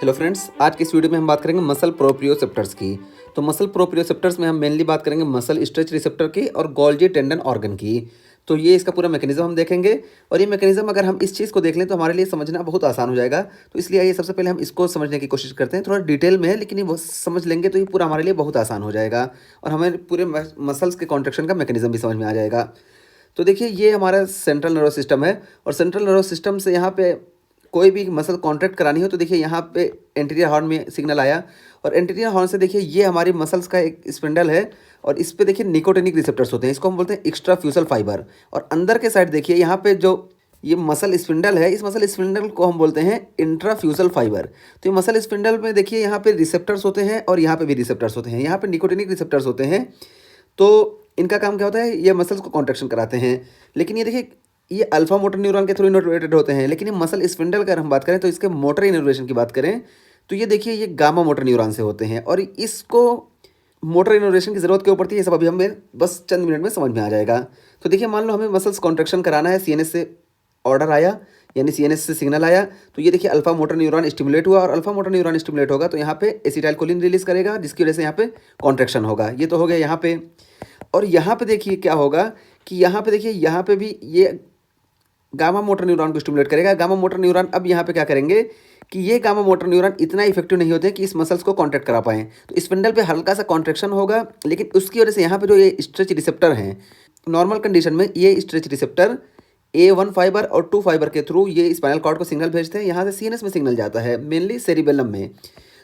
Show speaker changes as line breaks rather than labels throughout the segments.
Hello friends, आज की इस वीडियो में हम बात करेंगे मसल प्रोप्रियोसेप्टर्स की। तो मसल प्रोप्रियोसेप्टर्स में हम मेनली बात करेंगे मसल स्ट्रेच रिसेप्टर की और गोल्जी टेंडन ऑर्गन की। तो ये इसका पूरा मैकेनिज्म हम देखेंगे और ये मैकेनिज्म अगर हम इस चीज़ को देख लें तो हमारे लिए समझना बहुत आसान हो जाएगा। तो इसलिए आइए सबसे पहले हम इसको समझने की कोशिश करते हैं, थोड़ा डिटेल में है लेकिन ये समझ लेंगे तो ये पूरा हमारे लिए बहुत आसान हो जाएगा और हमें पूरे मसल्स के कॉन्ट्रेक्शन का मैकेनिज्म भी समझ में आ जाएगा। तो देखिए, ये हमारा सेंट्रल नर्वस सिस्टम है और सेंट्रल नर्वस सिस्टम से यहाँ पे कोई भी मसल कॉन्ट्रैक्ट करानी हो तो देखिए यहाँ पे एंटीरियर हॉर्न में सिग्नल आया और एंटीरियर हॉर्न से देखिए ये हमारी मसल्स का एक स्पिंडल है और इस पे देखिए निकोटिनिक रिसेप्टर्स होते हैं, इसको हम बोलते हैं एक्स्ट्रा फ्यूजल फाइबर। और अंदर के साइड देखिए यहाँ पे जो ये मसल स्पिंडल है, इस मसल स्पिंडल को हम बोलते हैं इंट्राफ्यूजल फाइबर। तो ये मसल स्पिंडल में देखिए यहाँ पे रिसेप्टर्स होते हैं और यहाँ पे भी रिसेप्टर्स होते हैं, यहाँ पे निकोटिनिक रिसेप्टर्स होते हैं। तो इनका काम क्या होता है, ये मसल्स को कॉन्ट्रैक्शन कराते हैं। लेकिन ये देखिए, ये अल्फा मोटर न्यूरॉन के थ्रू इनर्वेटेड होते हैं, लेकिन ये मसल स्पिंडल अगर हम बात करें तो इसके मोटर इनर्वेशन की बात करें तो ये देखिए ये गामा मोटर न्यूरॉन से होते हैं और इसको मोटर इनर्वेशन की ज़रूरत क्यों पड़ती है, ये सब अभी हमें बस चंद मिनट में समझ में आ जाएगा। तो देखिए, मान लो हमें मसल्स कॉन्ट्रैक्शन कराना है, सीएनएस से ऑर्डर आया यानी सीएनएस से सिग्नल आया, तो ये देखिए अल्फा मोटर न्यूरॉन स्टिमुलेट हुआ और अल्फा मोटर न्यूरॉन स्टिमुलेट होगा तो यहाँ पे एसिटाइलकोलिन रिलीज करेगा जिसकी वजह से यहाँ पे कॉन्ट्रैक्शन होगा। ये तो हो गया यहाँ पे। और यहाँ पे देखिए क्या होगा कि यहाँ पे देखिए यहाँ पे भी ये गामा मोटर न्यूरॉन को स्टिमुलेट करेगा। गामा मोटर न्यूरॉन अब यहाँ पे क्या करेंगे कि ये गामा मोटर न्यूरॉन इतना इफेक्टिव नहीं होते कि इस मसल्स को कॉन्ट्रैक्ट करा पाएँ, तो स्पिंडल पे हल्का सा कॉन्ट्रैक्शन होगा, लेकिन उसकी वजह से यहाँ पे जो ये स्ट्रेच रिसेप्टर हैं, नॉर्मल कंडीशन में ये स्ट्रेच रिसेप्टर A1 फाइबर और 2 फाइबर के थ्रू ये स्पाइनल कॉर्ड को सिग्नल भेजते हैं, यहाँ से सीएनएस में सिग्नल जाता है, मेनली सेरिबेलम में।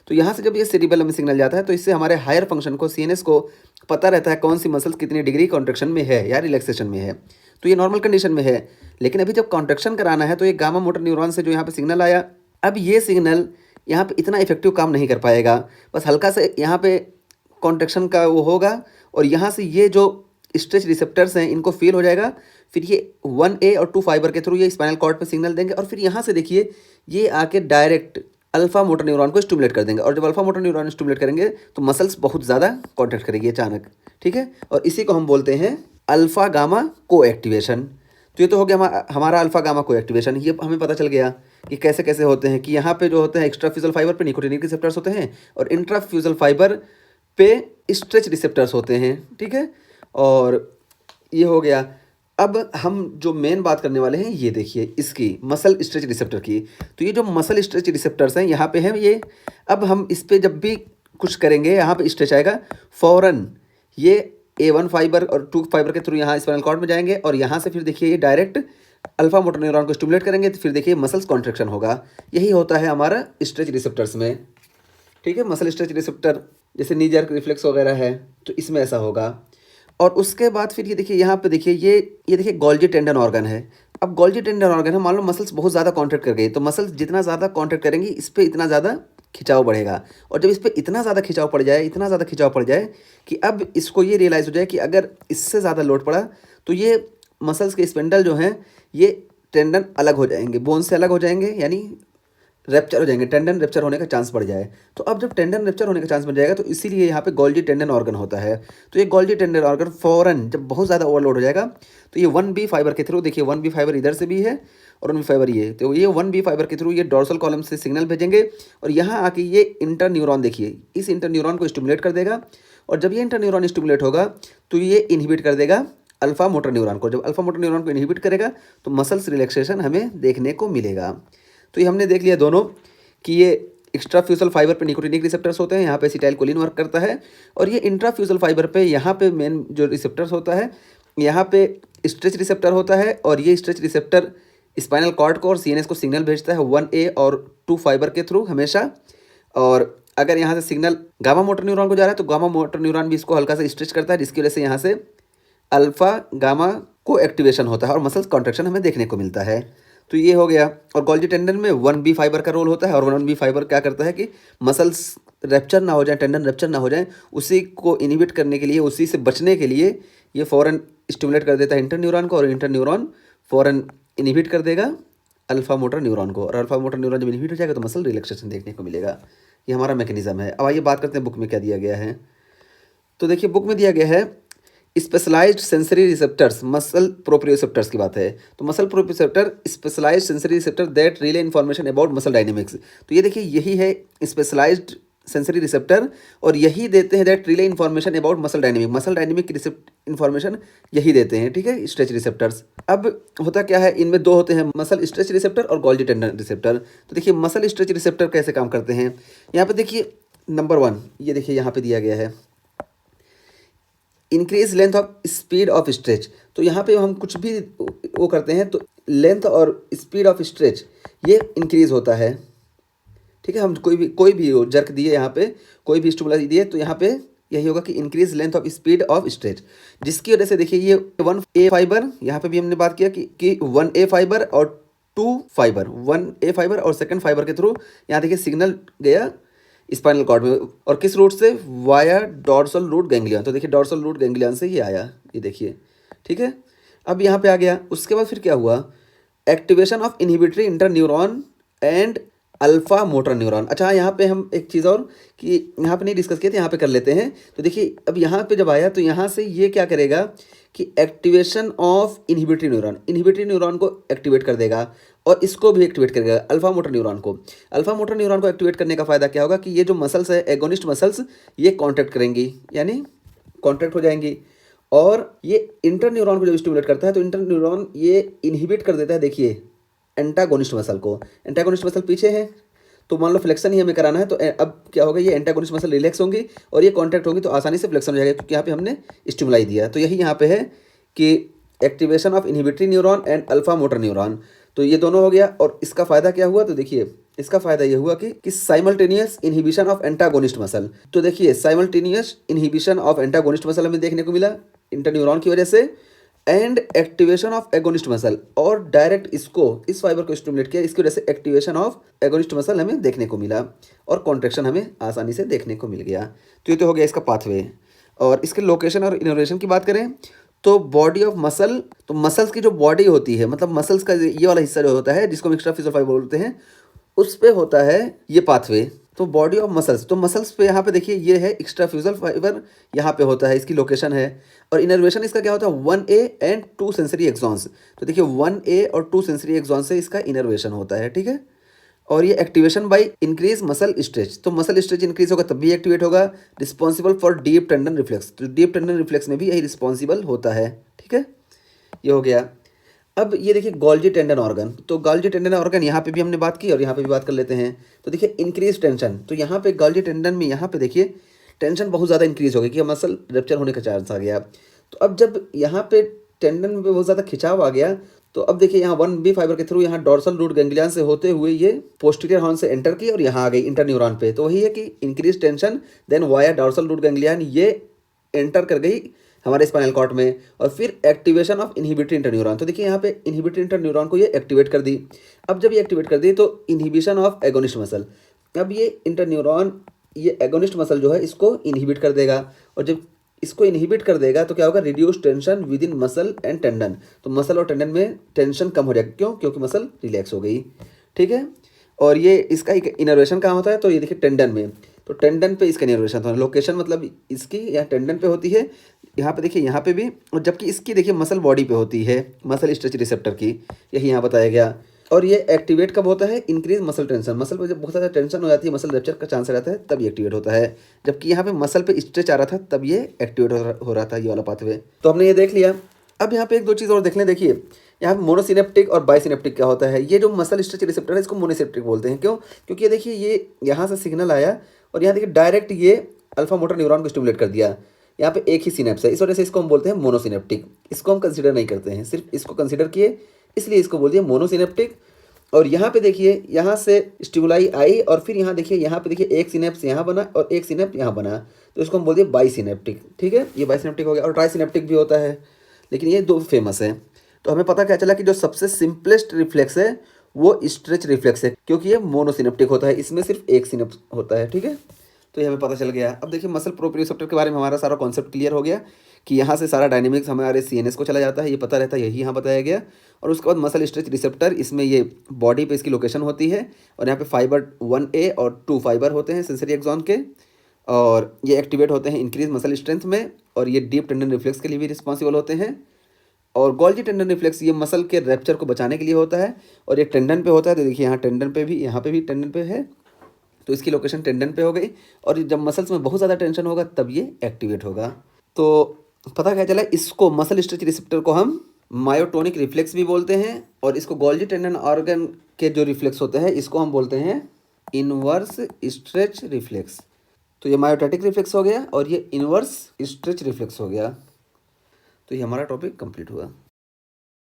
तो यहाँ से जब ये सेरिबेलम में सिग्नल जाता है तो इससे हमारे हायर फंक्शन को, सीएनएस को पता रहता है कौन सी मसल्स कितनी डिग्री कॉन्ट्रैक्शन में है या रिलैक्सेशन में है। तो ये नॉर्मल कंडीशन में है, लेकिन अभी जब कॉन्ट्रैक्शन कराना है तो ये गामा मोटर न्यूरॉन से जो यहाँ पे सिग्नल आया, अब ये सिग्नल यहाँ पे इतना इफेक्टिव काम नहीं कर पाएगा, बस हल्का से यहाँ पे कॉन्ट्रैक्शन का वो होगा और यहाँ से ये जो स्ट्रेच रिसेप्टर्स हैं इनको फील हो जाएगा, फिर ये 1A और 2 फाइबर के थ्रू ये स्पाइनल कॉर्ड पे सिग्नल देंगे और फिर यहाँ से देखिए ये आके डायरेक्ट अल्फा मोटर न्यूरॉन को स्टिमुलेट कर देंगे और जब अल्फा मोटर न्यूरॉन स्टिमुलेट करेंगे तो मसल्स बहुत ज़्यादा कॉन्ट्रैक्ट करेगी अचानक, ठीक है। और इसी को हम बोलते हैं अल्फा गामा को एक्टिवेशन। तो ये तो हो गया हमारा अल्फा गामा को एक्टिवेशन। ये हमें पता चल गया कि कैसे कैसे होते हैं कि यहाँ पे जो होते हैं एक्स्ट्रा फ्यूजल फाइबर पे निकोटिनिक रिसेप्टर्स होते हैं और इंट्राफ्यूजल फाइबर पे स्ट्रेच रिसेप्टर्स होते हैं, ठीक है। और ये हो गया। अब हम जो मेन बात करने वाले हैं ये देखिए इसकी मसल स्ट्रेच रिसेप्टर की। तो ये जो मसल स्ट्रेच रिसेप्टर्स हैं यहाँ पे हैं ये। अब हम इस पे जब भी कुछ करेंगे यहाँ पे स्ट्रेच आएगा, फ़ौरन ये A1 फाइबर और 2 फाइबर के थ्रू यहाँ स्पाइनल कॉर्ड में जाएंगे और यहाँ से फिर देखिए ये डायरेक्ट अल्फा मोटर न्यूरॉन को स्टिमुलेट करेंगे तो फिर देखिए मसल्स कॉन्ट्रैक्शन होगा। यही होता है हमारा स्ट्रेच रिसेप्टर्स में, ठीक है। मसल स्ट्रेच रिसेप्टर जैसे नी जर्क रिफ्लेक्स वगैरह है तो इसमें ऐसा होगा। और उसके बाद फिर ये देखिए यहाँ पे देखिए ये देखिए गोल्जी टेंडन ऑर्गन है। अब गोल्जी टेंडन ऑर्गन है, मान लो मसल्स बहुत ज़्यादा कॉन्ट्रैक्ट कर गई तो मसल्स जितना ज़्यादा कॉन्ट्रैक्ट करेंगी इस पर इतना ज़्यादा खिंचाव बढ़ेगा और जब इस पर इतना ज़्यादा खिंचाव पड़ जाए, इतना ज़्यादा खिंचाव पड़ जाए कि अब इसको ये रियलाइज़ हो जाए कि अगर इससे ज़्यादा लोड पड़ा तो ये मसल्स के स्पिंडल जो हैं ये टेंडन अलग हो जाएंगे, बोन से अलग हो जाएंगे, यानी रैप्चर हो जाएंगे, टेंडन रैप्चर होने का चांस बढ़ जाए। तो अब जब टेंडन रैप्चर होने का चांस बढ़ जाएगा तो इसीलिए यहाँ पे गोल्जी टेंडन ऑर्गन होता है। तो ये गोल्जी टेंडन ऑर्गन फ़ौरन जब बहुत ज़्यादा ओवरलोड हो जाएगा तो ये 1B फाइबर के थ्रू, देखिए 1B फाइबर इधर से भी है और 1B फाइबर ये, तो ये 1B फाइबर के थ्रू ये डोर्सल कॉलम से सिग्नल भेजेंगे और यहाँ आके ये इंटर न्यूरॉन, देखिए इस इंटर न्यूरॉन को स्टिमुलेट कर देगा और जब ये इंटर न्यूरॉन स्टिमुलेट होगा तो ये इनहिबिट कर देगा अल्फा मोटर न्यूरॉन को। जब अल्फा मोटर न्यूरॉन को इनहिबिट करेगा तो मसल्स रिलैक्सेशन हमें देखने को मिलेगा। तो ये हमने देख लिया दोनों कि ये एक्स्ट्रा फ्यूजल फाइबर पे निकोटिनिक रिसेप्टर्स होते हैं, यहाँ पे एसिटाइलकोलिन वर्क करता है और ये इंट्राफ्यूजल फाइबर पे यहाँ पे मेन जो रिसेप्टर्स होता है यहाँ पे स्ट्रेच रिसेप्टर होता है और ये स्ट्रेच रिसेप्टर स्पाइनल कॉर्ड को और सीएनएस को सिग्नल भेजता है 1A और 2 फाइबर के थ्रू हमेशा। और अगर यहाँ से सिग्नल गामा मोटर न्यूरॉन को जा रहा है तो गामा मोटर न्यूरॉन भी इसको हल्का सा स्ट्रेच करता है जिसकी वजह से यहाँ से अल्फा गामा को एक्टिवेशन होता है और मसल्स कॉन्ट्रैक्शन हमें देखने को मिलता है। तो ये हो गया। और गोल्जी टेंडन में 1B फाइबर का रोल होता है और 1B फाइबर क्या करता है कि मसल्स रैप्चर ना हो जाए, टेंडन रैप्चर ना हो जाए, उसी को इनहिबिट करने के लिए, उसी से बचने के लिए ये फ़ौरन स्टिमुलेट कर देता है इंटर न्यूरॉन को और इंटर न्यूरॉन फ़ौरन इनहिबिट कर देगा अल्फा मोटर न्यूरॉन को और अल्फा मोटर न्यूरॉन जब इनहिबिट हो जाएगा तो मसल रिलैक्सेशन देखने को मिलेगा। ये हमारा मैकेनिज्म है। अब आइए बात करते हैं बुक में क्या दिया गया है। तो देखिए बुक में दिया गया है specialised sensory receptors, muscle proprioceptors की बात है। तो muscle proprioceptor specialised sensory receptor that relay information about muscle dynamics. तो ये देखिए यही है स्पेशलाइज्ड सेंसरी रिसेप्टर, और यही देते हैं that relay information about muscle dynamic की इन्फॉर्मेशन यही देते हैं, ठीक है, स्ट्रेच रिसेप्टर्स। अब होता क्या है, इनमें दो होते हैं, मसल स्ट्रेच रिसेप्टर और गोल्जी टेंडन रिसेप्टर। तो देखिए मसल स्ट्रेच रिसेप्टर कैसे काम करते हैं, यहाँ पे देखिए नंबर 1, ये देखिए यहाँ पे दिया गया है increase length of speed of stretch. तो यहाँ पे हम कुछ भी वो करते हैं तो लेंथ और स्पीड ऑफ स्ट्रेच ये इंक्रीज होता है, ठीक है। हम कोई भी जर्क दिए, यहाँ पे कोई भी स्टिमुलस दिए तो यहाँ पे यही होगा कि increase length of speed of stretch, जिसकी वजह से देखिए ये 1A फाइबर, यहाँ पे भी हमने बात किया कि 1A फाइबर और 2 फाइबर, 1A फाइबर और सेकंड फाइबर के थ्रू यहाँ देखिए सिग्नल गया स्पाइनल कॉर्ड में, और किस रूट से, वाया डॉर्सल रूट गैंग्लियन। तो देखिए डॉर्सल रूट गैंग्लियन से ये आया, ये देखिए, ठीक है। अब यहाँ पे आ गया, उसके बाद फिर क्या हुआ, activation of inhibitory inter neuron and alpha motor neuron. अच्छा यहाँ पे हम एक चीज़ और कि यहाँ पे नहीं डिस्कस किए थे, यहाँ पे कर लेते हैं। तो देखिए अब यहाँ पे जब आया तो यहाँ से ये क्या करेगा कि एक्टिवेशन ऑफ इनहिबिटरी न्यूरॉन को एक्टिवेट कर देगा, और इसको भी एक्टिवेट करेगा अल्फा मोटर न्यूरॉन को। अल्फा मोटर न्यूरॉन को एक्टिवेट करने का फ़ायदा क्या होगा कि ये जो मसल्स है, एगोनिस्ट मसल्स, ये कॉन्ट्रैक्ट करेंगी, यानी कॉन्ट्रैक्ट हो जाएंगी, और ये इंटर न्यूरॉन को जब स्टिमुलेट करता है तो इंटर न्यूरॉन ये इनहिबिट कर देता है, देखिए एंटागोनिस्ट मसल को। एंटागोनिस्ट मसल पीछे है, तो मान लो फ्लेक्शन ही हमें कराना है, तो अब क्या होगा, ये एंटागोनिस्ट मसल रिलैक्स होंगी और ये कॉन्ट्रैक्ट होंगी, तो आसानी से फ्लेक्शन हो जाएगा, क्योंकि यहाँ पे हमने स्टिमुलाई दिया। तो यही यहाँ पे है कि activation of inhibitory neuron and alpha motor neuron, तो ये दोनों हो गया। और इसका फ़ायदा क्या हुआ, तो देखिए इसका फ़ायदा ये हुआ कि simultaneous inhibition of antagonist muscle. तो देखिए simultaneous inhibition of antagonist muscle हमें देखने को मिला इंटर न्यूरॉन की वजह से, and activation of agonist muscle, और डायरेक्ट इसको, इस फाइबर को स्टिमुलेट किया, इसकी वजह से एक्टिवेशन ऑफ एगोनिस्ट मसल हमें देखने को मिला, और कॉन्ट्रैक्शन हमें आसानी से देखने को मिल गया। तो ये तो हो गया इसका पाथवे। और इसके लोकेशन और इनोवेशन की बात करें तो बॉडी ऑफ मसल, तो मसल्स की जो बॉडी होती है, मतलब मसल्स का ये वाला हिस्सा जो होता है जिसको हम एक्स्ट्राफिजियल फाइबर बोलते हैं, उस पे होता है ये पाथवे। तो बॉडी ऑफ मसल्स, तो मसल्स पे यहाँ पे देखिए ये है एक्स्ट्राफ्यूजल फाइबर, यहाँ पे होता है, इसकी लोकेशन है। और इनर्वेशन इसका क्या होता है, 1A एंड 2 सेंसरी एक्सॉन्स। तो देखिए 1A और 2 सेंसरी एक्सॉन से इसका इनर्वेशन होता है, ठीक है। और ये activation by increase muscle stretch, तो मसल स्ट्रेच इंक्रीज होगा तब भी एक्टिवेट होगा। Responsible for deep tendon reflex, तो डीप टेंडन रिफ्लेक्स में भी यही रिस्पॉन्सिबल होता है, ठीक है। ये हो गया। अब ये देखिए गोल्जी टेंडन ऑर्गन, तो गोल्जी टेंडन ऑर्गन यहाँ पे भी हमने बात की और यहाँ पे भी बात कर लेते हैं। तो देखिए इंक्रीज टेंशन, तो यहाँ पे गोल्जी टेंडन में यहाँ पे देखिए टेंशन बहुत ज़्यादा इंक्रीज हो गई कि मसल रप्चर होने का चांस आ गया। तो अब जब यहाँ पे टेंडन में बहुत ज़्यादा खिंचाव आ गया, तो अब देखिए यहाँ 1B फाइबर के थ्रू यहाँ डॉर्सल रूट गैंग्लियन से होते हुए ये पोस्टीरियर हॉर्न से एंटर की और यहाँ आ गई इंटर न्यूरॉन पे। तो वही है कि increase tension then via dorsal root ganglion ये एंटर कर गई हमारे स्पाइनल कॉर्ड में, और फिर activation of inhibitory interneuron. तो देखिए यहाँ पे इनहिबिटरी इंटर न्यूरॉन को ये एक्टिवेट कर दी। अब जब ये एक्टिवेट कर दी तो इनहिबिशन ऑफ एगोनिस्ट मसल, अब ये इंटर न्यूरॉन ये एगोनिस्ट मसल जो है इसको इनहिबिट कर देगा, और जब इसको इनहिबिट कर देगा तो क्या होगा, reduce tension with in muscle and tendon. तो मसल और टेंडन में टेंशन कम हो जाएगा, क्यों, क्योंकि मसल रिलैक्स हो गई, ठीक है। और ये इसका इनर्वेशन कहाँ होता है, तो ये देखिए टेंडन में, तो टेंडन पे इसका इनर्वेशन होता है। लोकेशन मतलब इसकी यहाँ टेंडन पे होती है, यहाँ पे देखिए यहाँ पे भी, और जबकि इसकी देखिए मसल बॉडी पे होती है, मसल स्ट्रेच रिसेप्टर की, यही यहाँ बताया गया। और ये एक्टिवेट कब होता है, इंक्रीज मसल टेंशन, मसल पे जब बहुत ज़्यादा टेंशन हो जाती है, मसल रप्चर का चांस रहता है, तब ये एक्टिवेट होता है। जबकि यहाँ पे मसल पे स्ट्रेच आ रहा था तब ये एक्टिवेट हो रहा था, ये वाला पाथवे। तो हमने ये देख लिया। अब यहाँ पे एक दो चीज़ और देख लें। देखिए यहाँ पे मोनोसिनेप्टिक और बाइसिनेप्टिक क्या होता है। ये जो मसल स्ट्रेच रिसेप्टर है इसको मोनोसिनेप्टिक बोलते हैं, क्यों, क्योंकि ये देखिए ये यहाँ से सिग्नल आया और यहाँ देखिए डायरेक्ट ये अल्फा मोटर न्यूरॉन को स्टिमुलेट कर दिया। यहाँ पे एक ही सिनेप्स है, इस वजह से इसको हम बोलते हैं मोनोसिनेप्टिक। इसको हम कंसिडर नहीं करते हैं, सिर्फ इसको कंसिडर किए, इसलिए इसको बोल दिया मोनोसिनेप्टिक। और यहाँ पे देखिए यहाँ से स्टिमुलाई आई और फिर यहाँ देखिए, यहाँ पे देखिए एक सिनेप्स यहाँ बना और एक सिनेप्स यहाँ बना, तो इसको हम बोल दिए बाइसिनेप्टिक, ठीक है। ये बाइसिनेप्टिक हो गया। और ट्राइसिनेप्टिक भी होता है, लेकिन ये दो फेमस है। तो हमें पता क्या चला कि जो सबसे सिंपलेस्ट रिफ्लेक्स है वो स्ट्रेच रिफ्लेक्स है, क्योंकि ये मोनोसिनेप्टिक होता है, इसमें सिर्फ एक सिनेप्स होता है, ठीक है। तो ये हमें पता चल गया। अब देखिए मसल प्रोप्रियोसेप्टर के बारे में हमारा सारा कॉन्सेप्ट क्लियर हो गया कि यहाँ से सारा डायनेमिक्स हमारे CNS को चला जाता है, ये पता रहता है, यही यहाँ बताया गया। और उसके बाद मसल स्ट्रेच रिसेप्टर, इसमें ये बॉडी पे इसकी लोकेशन होती है, और यहाँ पे फाइबर 1A और 2 फाइबर होते हैं सेंसरी एक्सॉन के, और ये एक्टिवेट होते हैं इंक्रीज मसल स्ट्रेंथ में, और ये डीप टेंडन रिफ्लेक्स के लिए भी रिस्पॉन्सिबल होते हैं। और गोल्जी टेंडन रिफ्लेक्स ये मसल के रैप्चर को बचाने के लिए होता है, और ये टेंडन पे होता है। तो देखिए यहाँ टेंडन पे भी, यहाँ पे भी टेंडन पे है, तो इसकी लोकेशन टेंडन पे हो गई। और जब मसल्स में बहुत ज़्यादा टेंशन होगा तब ये एक्टिवेट होगा। तो पता क्या चला, इसको मसल स्ट्रेच रिसेप्टर को हम मायोटोनिक रिफ्लेक्स भी बोलते हैं, और इसको गोल्जी टेंडन ऑर्गन के जो रिफ्लेक्स होते हैं इसको हम बोलते हैं इनवर्स स्ट्रेच रिफ्लेक्स। तो ये मायोटोटिक रिफ्लेक्स हो गया और ये इनवर्स स्ट्रेच रिफ्लेक्स हो गया। तो ये हमारा टॉपिक कंप्लीट हुआ।